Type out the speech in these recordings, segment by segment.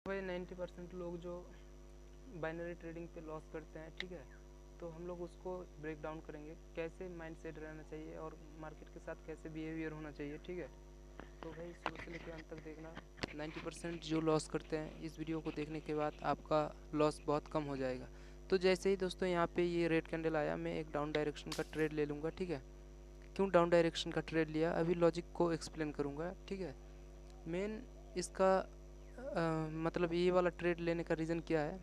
भाई 90% लोग जो बाइनरी ट्रेडिंग पे लॉस करते हैं, ठीक है, तो हम लोग उसको ब्रेक डाउन करेंगे, कैसे माइंडसेट रहना चाहिए और मार्केट के साथ कैसे बिहेवियर होना चाहिए, ठीक है। तो भाई शुरू से लेकर अंत तक देखना। 90% जो लॉस करते हैं, इस वीडियो को देखने के बाद आपका लॉस बहुत कम हो जाएगा। तो जैसे ही दोस्तों यहाँ पे ये रेड कैंडल आया, मैं एक डाउन डायरेक्शन का ट्रेड ले लूँगा, ठीक है। क्यों डाउन डायरेक्शन का ट्रेड लिया, अभी लॉजिक को एक्सप्लेन करूँगा, ठीक है। मेन इसका मतलब ये वाला ट्रेड लेने का रीज़न क्या है।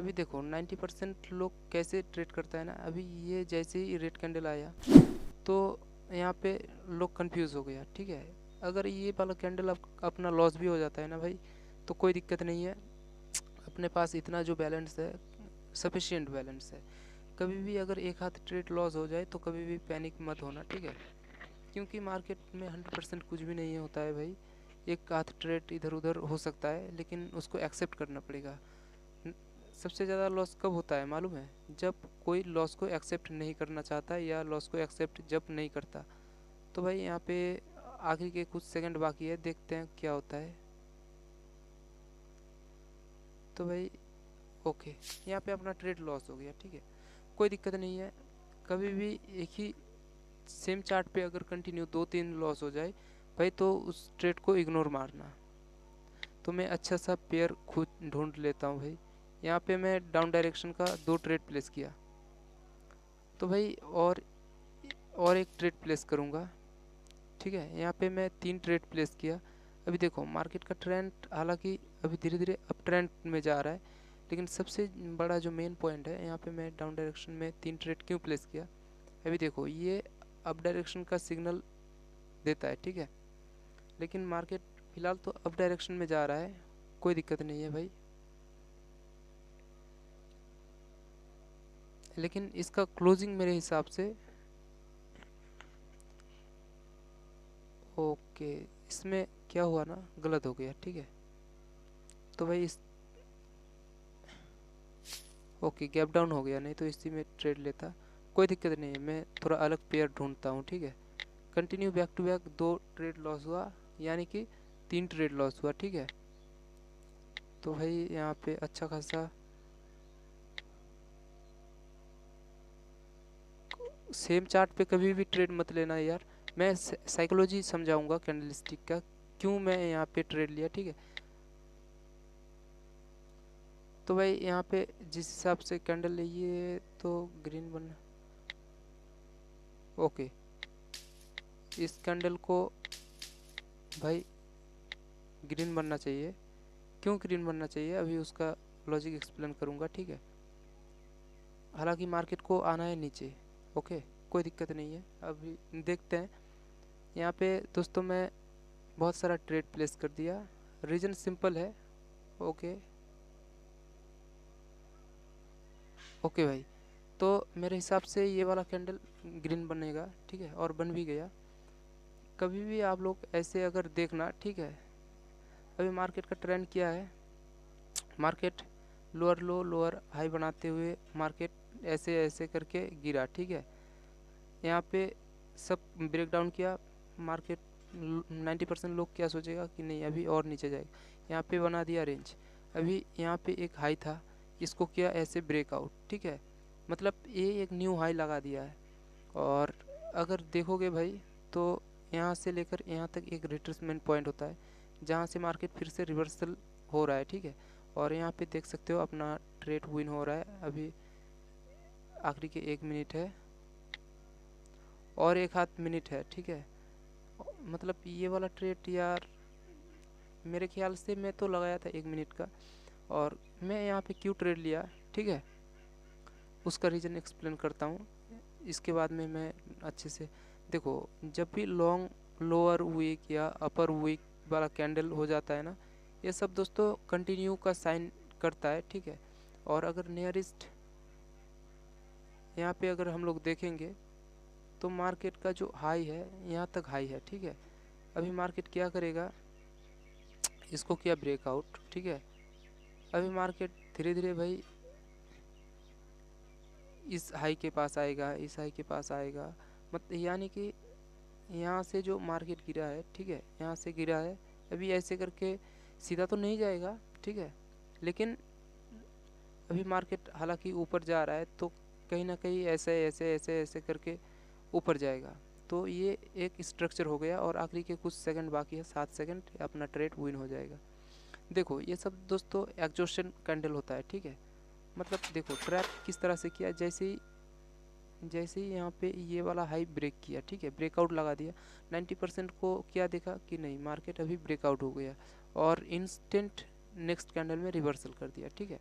अभी देखो 90% लोग कैसे ट्रेड करता है ना, अभी ये जैसे ही रेड कैंडल आया तो यहाँ पे लोग कंफ्यूज हो गया, ठीक है। अगर ये वाला कैंडल अपना लॉस भी हो जाता है ना भाई, तो कोई दिक्कत नहीं है, अपने पास इतना जो बैलेंस है सफिशिएंट बैलेंस है। कभी भी अगर एक हाथ ट्रेड लॉस हो जाए तो कभी भी पैनिक मत होना, ठीक है। क्योंकि मार्केट में 100% कुछ भी नहीं होता है भाई, एक आध ट्रेड इधर उधर हो सकता है, लेकिन उसको एक्सेप्ट करना पड़ेगा। सबसे ज़्यादा लॉस कब होता है मालूम है, जब कोई लॉस को एक्सेप्ट नहीं करना चाहता या लॉस को एक्सेप्ट जब नहीं करता। तो भाई यहाँ पे आखिरी के कुछ सेकंड बाकी है, देखते हैं क्या होता है। तो भाई ओके, यहाँ पे अपना ट्रेड लॉस हो गया, ठीक है, कोई दिक्कत नहीं है। कभी भी एक ही सेम चार्ट पे अगर कंटिन्यू 2-3 लॉस हो जाए भाई, तो उस ट्रेड को इग्नोर मारना। तो मैं अच्छा सा पेयर खुद ढूंढ लेता हूँ भाई। यहाँ पे मैं डाउन डायरेक्शन का 2 ट्रेड प्लेस किया, तो भाई और एक ट्रेड प्लेस करूँगा, ठीक है। यहाँ पे मैं 3 ट्रेड प्लेस किया। अभी देखो मार्केट का ट्रेंड हालांकि अभी धीरे धीरे अप ट्रेंड में जा रहा है, लेकिन सबसे बड़ा जो मेन पॉइंट है, यहाँ पे मैं डाउन डायरेक्शन में 3 ट्रेड क्यों प्लेस किया। अभी देखो ये अप डायरेक्शन का सिग्नल देता है, ठीक है, लेकिन मार्केट फिलहाल तो अप डायरेक्शन में जा रहा है, कोई दिक्कत नहीं है भाई। लेकिन इसका क्लोजिंग मेरे हिसाब से ओके, इसमें क्या हुआ ना, गलत हो गया, ठीक है। तो भाई इस ओके गैप डाउन हो गया, नहीं तो इसी में ट्रेड लेता, कोई दिक्कत नहीं है। मैं थोड़ा अलग पेयर ढूंढता हूँ, ठीक है। Continue back to back 2 trade loss हुआ, यानी कि 3 ट्रेड लॉस हुआ, ठीक है। तो भाई यहाँ पे अच्छा खासा सेम चार्ट पे कभी भी ट्रेड मत लेना यार। मैं साइकोलॉजी समझाऊंगा कैंडलस्टिक का, क्यों मैं यहाँ पे ट्रेड लिया, ठीक है। तो भाई यहाँ पे जिस हिसाब से कैंडल लिए तो ग्रीन बनना, ओके। इस कैंडल को भाई ग्रीन बनना चाहिए, क्यों ग्रीन बनना चाहिए अभी उसका लॉजिक एक्सप्लेन करूँगा, ठीक है। हालांकि मार्केट को आना है नीचे, ओके, कोई दिक्कत नहीं है, अभी देखते हैं। यहाँ पे दोस्तों मैं बहुत सारा ट्रेड प्लेस कर दिया, रीज़न सिंपल है, ओके ओके भाई। तो मेरे हिसाब से ये वाला कैंडल ग्रीन बनेगा, ठीक है, और बन भी गया। कभी भी आप लोग ऐसे अगर देखना, ठीक है, अभी मार्केट का ट्रेंड क्या है, मार्केट लोअर लो लोअर हाई बनाते हुए मार्केट ऐसे ऐसे करके गिरा, ठीक है। यहाँ पे सब ब्रेक डाउन किया मार्केट, 90% लोग क्या सोचेगा कि नहीं अभी और नीचे जाएगा, यहाँ पे बना दिया रेंज। अभी यहाँ पे एक हाई था, इसको किया ऐसे ब्रेकआउट, ठीक है, मतलब ये एक न्यू हाई लगा दिया है। और अगर देखोगे भाई तो यहाँ से लेकर यहाँ तक एक रिट्रेसमेंट पॉइंट होता है, जहाँ से मार्केट फिर से रिवर्सल हो रहा है, ठीक है। और यहाँ पे देख सकते हो अपना ट्रेड विन हो रहा है। अभी आखिरी के 1 मिनट है और एक हाथ मिनट है, ठीक है। मतलब ये वाला ट्रेड यार मेरे ख्याल से मैं तो लगाया था 1 मिनट का, और मैं यहाँ पे क्यों ट्रेड लिया, ठीक है, उसका रीज़न एक्सप्लेन करता हूँ। इसके बाद में मैं अच्छे से देखो, जब भी लॉन्ग लोअर वीक या अपर वीक वाला कैंडल हो जाता है ना, ये सब दोस्तों कंटिन्यू का साइन करता है, ठीक है। और अगर नियरेस्ट यहाँ पे अगर हम लोग देखेंगे तो मार्केट का जो हाई है यहाँ तक हाई है, ठीक है। अभी मार्केट क्या करेगा, इसको किया ब्रेकआउट, ठीक है। अभी मार्केट धीरे धीरे भाई इस हाई के पास आएगा, इस हाई के पास आएगा, मत यानी कि यहाँ से जो मार्केट गिरा है, ठीक है, यहाँ से गिरा है, अभी ऐसे करके सीधा तो नहीं जाएगा, ठीक है, लेकिन अभी मार्केट हालांकि ऊपर जा रहा है तो कहीं ना कहीं ऐसे ऐसे ऐसे ऐसे करके ऊपर जाएगा। तो ये एक स्ट्रक्चर हो गया और आखिरी के कुछ सेकंड बाकी है, 7 सेकंड, अपना ट्रेड विन हो जाएगा। देखो ये सब दोस्तों एग्जॉस्शन कैंडल होता है, ठीक है। मतलब देखो ट्रैप किस तरह से किया, जैसे ही यहाँ पे ये वाला हाई ब्रेक किया, ठीक है, ब्रेकआउट लगा दिया, 90% को क्या देखा कि नहीं मार्केट अभी ब्रेकआउट हो गया और इंस्टेंट नेक्स्ट कैंडल में रिवर्सल कर दिया, ठीक है।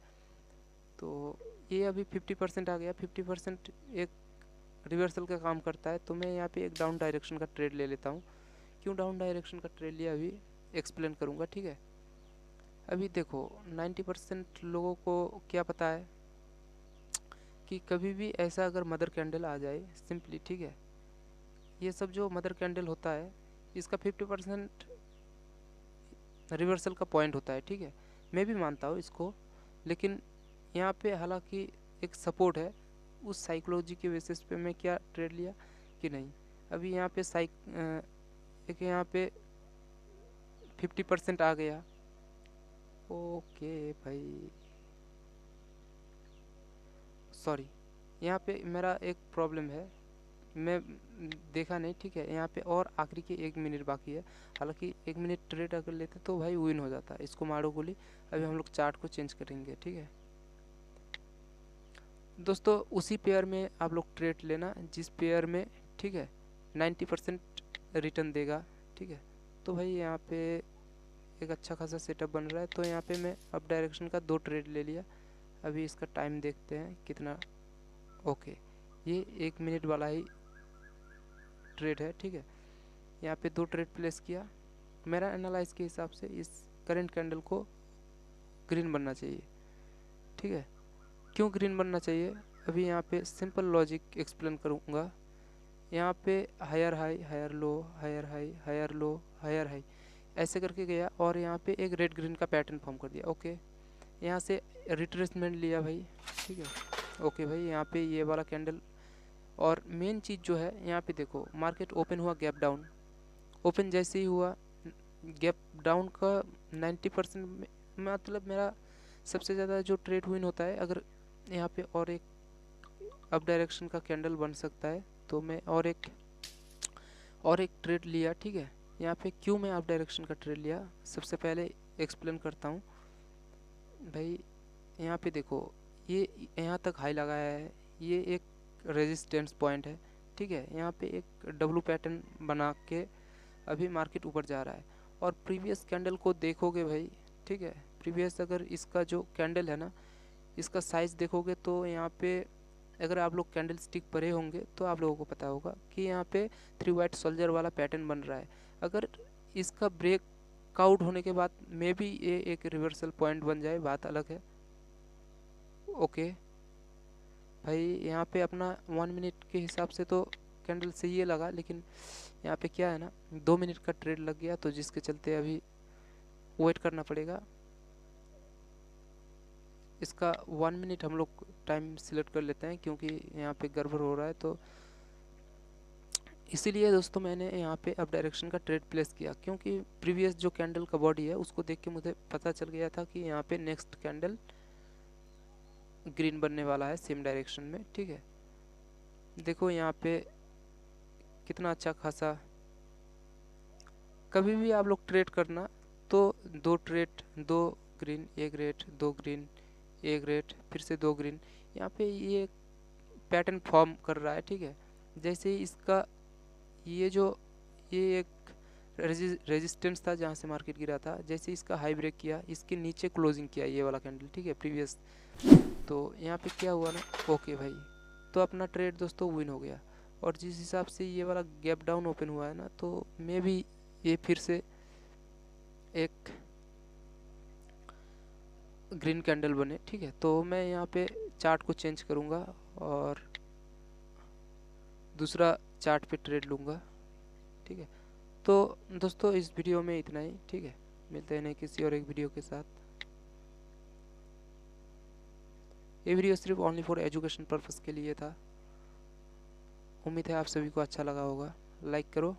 तो ये अभी 50% आ गया, 50% एक रिवर्सल का काम करता है। तो मैं यहाँ पे एक डाउन डायरेक्शन का ट्रेड ले लेता हूँ। क्यों डाउन डायरेक्शन का ट्रेड लिया अभी एक्सप्लेन करूँगा, ठीक है। अभी देखो 90% लोगों को क्या पता है कि कभी भी ऐसा अगर मदर कैंडल आ जाए सिंपली, ठीक है, ये सब जो मदर कैंडल होता है इसका 50% रिवर्सल का पॉइंट होता है, ठीक है, मैं भी मानता हूँ इसको। लेकिन यहाँ पे हालांकि एक सपोर्ट है, उस साइकोलॉजी के बेसिस पे मैं क्या ट्रेड लिया कि नहीं अभी यहाँ पे एक यहाँ पे 50% आ गया। ओके भाई सॉरी, यहाँ पे मेरा एक प्रॉब्लम है, मैं देखा नहीं, ठीक है। यहाँ पे और आखिरी के 1 मिनट बाकी है, हालांकि 1 मिनट ट्रेड अगर लेते तो भाई विन हो जाता। इसको मारो गोली। अभी हम लोग चार्ट को चेंज करेंगे, ठीक है दोस्तों। उसी पेयर में आप लोग ट्रेड लेना जिस पेयर में, ठीक है, 90% रिटर्न देगा, ठीक है। तो भाई यहाँ पे एक अच्छा खासा सेटअप बन रहा है। तो यहाँ पे मैं अप डायरेक्शन का 2 ट्रेड ले लिया। अभी इसका टाइम देखते हैं कितना। ओके, ये 1 मिनट वाला ही ट्रेड है, ठीक है। यहाँ पे 2 ट्रेड प्लेस किया। मेरा एनालाइज के हिसाब से इस करंट कैंडल को ग्रीन बनना चाहिए, ठीक है। क्यों ग्रीन बनना चाहिए अभी यहाँ पे सिंपल लॉजिक एक्सप्लेन करूँगा। यहाँ पे higher high, higher low, higher high, higher low, higher high ऐसे करके गया और यहाँ पे एक रेड ग्रीन का पैटर्न फॉर्म कर दिया। ओके, यहाँ से रिट्रेसमेंट लिया भाई, ठीक है। ओके भाई, यहाँ पे ये वाला कैंडल और मेन चीज़ जो है यहाँ पे देखो मार्केट ओपन हुआ गैप डाउन। ओपन जैसे ही हुआ गैप डाउन का 90% मतलब मेरा सबसे ज़्यादा जो ट्रेड विन होता है अगर यहाँ पे और एक अप डायरेक्शन का कैंडल बन सकता है तो मैं और एक ट्रेड लिया, ठीक है। यहाँ पे क्यों मैं अप डायरेक्शन का ट्रेड लिया सबसे पहले एक्सप्लेन करता हूँ भाई। यहाँ पे देखो ये यहाँ तक हाई लगाया है, ये एक रेजिस्टेंस पॉइंट है, ठीक है। यहाँ पे एक डब्लू पैटर्न बना के अभी मार्केट ऊपर जा रहा है और प्रीवियस कैंडल को देखोगे भाई, ठीक है। प्रीवियस अगर इसका जो कैंडल है ना इसका साइज़ देखोगे तो यहाँ पे अगर आप लोग कैंडल स्टिक पढ़े होंगे तो आप लोगों को पता होगा कि यहाँ पे 3 वाइट सोल्जर वाला पैटर्न बन रहा है। अगर इसका ब्रेक आउट होने के बाद मे भी ये एक रिवर्सल पॉइंट बन जाए, बात अलग है। ओके भाई, यहाँ पे अपना 1 मिनट के हिसाब से तो कैंडल सही है लगा, लेकिन यहाँ पे क्या है ना 2 मिनट का ट्रेड लग गया तो जिसके चलते अभी वेट करना पड़ेगा। इसका 1 मिनट हम लोग टाइम सिलेक्ट कर लेते हैं क्योंकि यहाँ पे गड़बड़ हो रहा है। तो इसीलिए दोस्तों मैंने यहाँ पे अप डायरेक्शन का ट्रेड प्लेस किया क्योंकि प्रीवियस जो कैंडल का बॉडी है उसको देख के मुझे पता चल गया था कि यहाँ पे नेक्स्ट कैंडल ग्रीन बनने वाला है सेम डायरेक्शन में, ठीक है। देखो यहाँ पे कितना अच्छा खासा, कभी भी आप लोग ट्रेड करना तो 2 trade, 2 green, 1 red, 2 green, 1 red, फिर से 2 ग्रीन, यहाँ पे ये पैटर्न फॉर्म कर रहा है, ठीक है। जैसे ही इसका ये एक रेजिस्टेंस था जहाँ से मार्केट गिरा था, जैसे इसका हाई ब्रेक किया इसके नीचे क्लोजिंग किया ये वाला कैंडल, ठीक है, प्रीवियस। तो यहाँ पे क्या हुआ ना, ओके भाई, तो अपना ट्रेड दोस्तों विन हो गया। और जिस हिसाब से ये वाला गैप डाउन ओपन हुआ है ना तो मे भी ये फिर से एक ग्रीन कैंडल बने, ठीक है। तो मैं यहाँ पे चार्ट को चेंज करूँगा और दूसरा चार्ट पे ट्रेड लूँगा, ठीक है। तो दोस्तों इस वीडियो में इतना ही, ठीक है। मिलते हैं नहीं किसी और एक वीडियो के साथ। ये वीडियो सिर्फ ओनली फॉर एजुकेशन पर्पस के लिए था। उम्मीद है आप सभी को अच्छा लगा होगा। लाइक करो।